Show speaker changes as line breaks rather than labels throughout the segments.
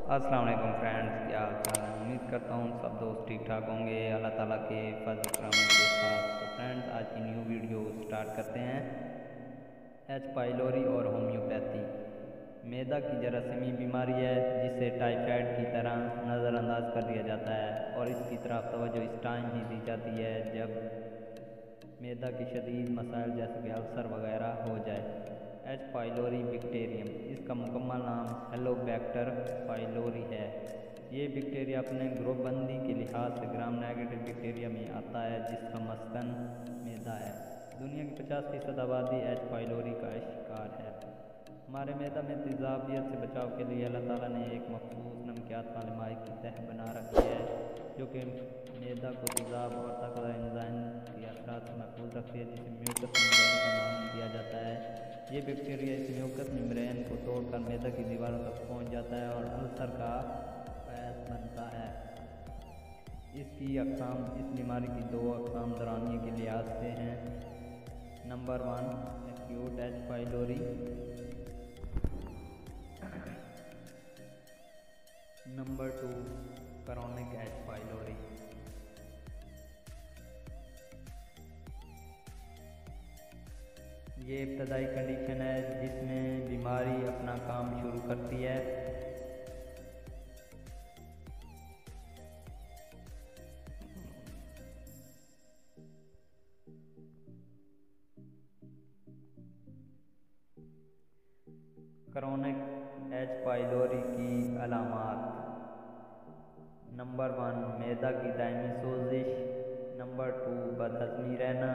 अस्सलाम वालेकुम फ्रेंड्स, क्या हाल चाल है। उम्मीद करता हूँ सब दोस्त ठीक ठाक होंगे अल्लाह ताला के फजल करम के साथ। तो फ्रेंड्स, आज की न्यू वीडियो स्टार्ट करते हैं। एच पाइलोरी और होम्योपैथी मैदा की जरासीमी बीमारी है जिसे टाइफाइड की तरह नज़रअंदाज कर दिया जाता है और इसकी तरफ तवज्जो इस टाइम ही दी जाती है जब मैदा की शदीद मसाइल जैसे कि अल्सर वगैरह हो जाए। एच पाइलोरी बैक्टीरियम, इसका मुकम्मल नाम हेलोबैक्टर पाइलोरी है। ये बैक्टीरिया अपने ग्रुपबंदी के लिहाज से ग्राम नेगेटिव बैक्टीरिया में आता है जिसका मस्कन मैदा है। दुनिया की 50% आबादी एच पाइलोरी का शिकार है। हमारे मैदा में तेज़ाबियत से बचाव के लिए अल्लाह ताला ने एक मखसूस नमकियात वाले माई की तह बना रखी है जो कि मैदा को तेज़ाब और ताकतवर एंजाइम के असरात से महफूज रखती है, जिसे म्यूकस मेम्ब्रेन का नाम दिया जाता है। ये बैक्टीरिया इस म्यूकस मेम्ब्रेन को तोड़कर मैदा की दीवारों तक पहुंच जाता है और अल्सर का बायस बनता है। इसकी अक़साम, इस बीमारी की दो अक़साम दौरानिए के लिहाज से हैं। Number 1 acute H pylori, number 2 chronic H pylori. ये इब्तदाई कंडीशन है जिसमें बीमारी अपना काम शुरू करती है। क्रोनिक एच पाइलोरी की अलामात। नंबर 1 मैदा की दायमी सोजिश, नंबर 2 बदहज़मी रहना,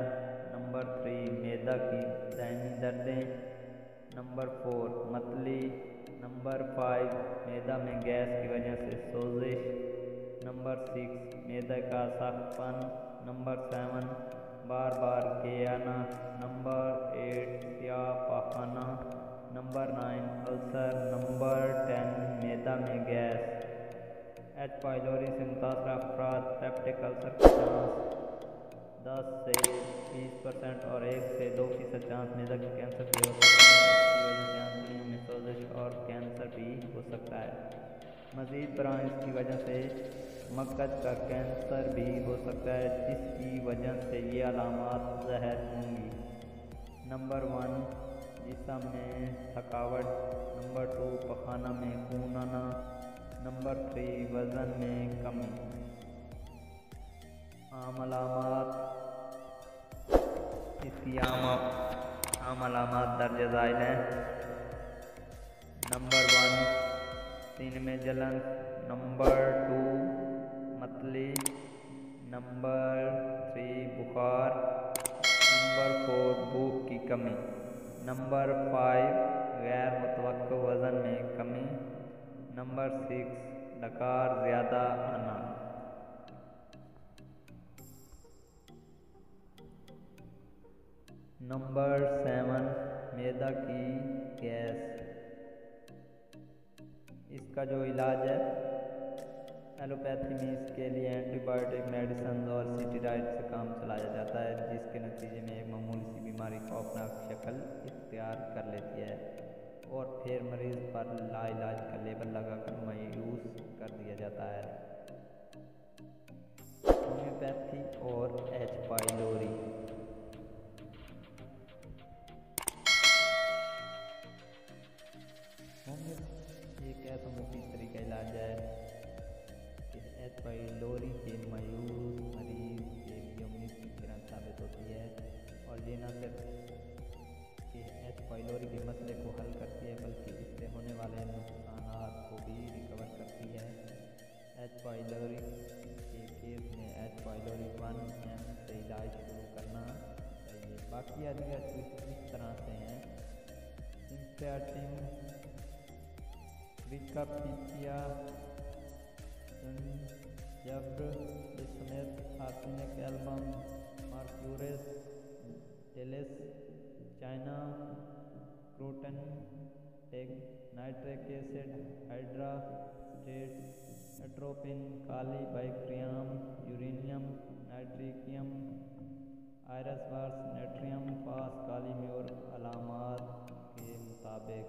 नंबर 3 मैदा की दायमी दर्दें, नंबर 4 मतली, नंबर 5 मैदा में गैस की वजह से सोजिश, नंबर 6 मैदा का सख्तपन, नंबर 7 बार बार के आना, नंबर 8 स्याह पाखाना, नंबर 9 अल्सर, नंबर 10 मैदा में गैस। एच पाइलोरी से मुतासर अफराद पेप्टिक अल्सर का चांस 10 से 20% और 1 से 2% चांस मैदा के कैंसर भी हो सकता है। इसकी वजह से आंतड़ियों में सोजिश और कैंसर भी हो सकता है। मज़ीद बरां इसकी वजह से मगज का कैंसर भी हो सकता है जिसकी वजह से ये अलामात ज़ाहिर होंगी। नंबर 1 जिस्म में थकावट, नंबर 2 पखाना में खून आना, नंबर 3 वज़न में कमी। आम अलामात, इसकी आम अलामात दर्ज ज़ाइल हैं। नंबर 1 सीने में जलन, नंबर 2 मतली, नंबर 3 बुखार, नंबर 4 भूख की कमी, नंबर 5 गैर मुतवक्किल वज़न में कमी, नंबर 6 डकार ज़्यादा आना। नंबर 7 मैदा की गैस। इसका जो इलाज है एलोपैथी में इसके लिए एंटीबायोटिक मेडिसिन और स्टेरॉइड से काम चलाया जाता है जिसके नतीजे में एक मामूली सी बीमारी खौफनाक शक्ल इख्तियार कर लेती है और फिर मरीज़ पर लाइलाज का लेबल लगाकर मायूस कर दिया जाता है। होम्योपैथी और एच पाइलोरी। एक ऐसा मुफीद तरीका इलाज है कि एच पाइलोरी के मायूस मरीज़ के लिए उम्मीद की किरण साबित होती है और ये न सिर्फ कि एच पाइलोरी के मसले को हल करती है बल्कि इससे होने वाले नुकसानात को भी रिकवर करती है। एच पाइलोरी के केस में एच पाइलोरी 1M से इलाज शुरू करना चाहिए। बाकी अदवियात इस तरह से हैं: सिम्पैटिन, विकापीपिया, जब्र, बिस्मेथ, आर्सेनिक एल्बम, मार्क्यूरेस, डेलिस, चाइना, क्रोटन, नाइट्रिक एसिड, हाइड्रास्टेट, atropine, kali bichromium, uranium, nitricum, आयरस वार्स, नेट्रियम, फास, काली म्यूर। अलामात के मुताबिक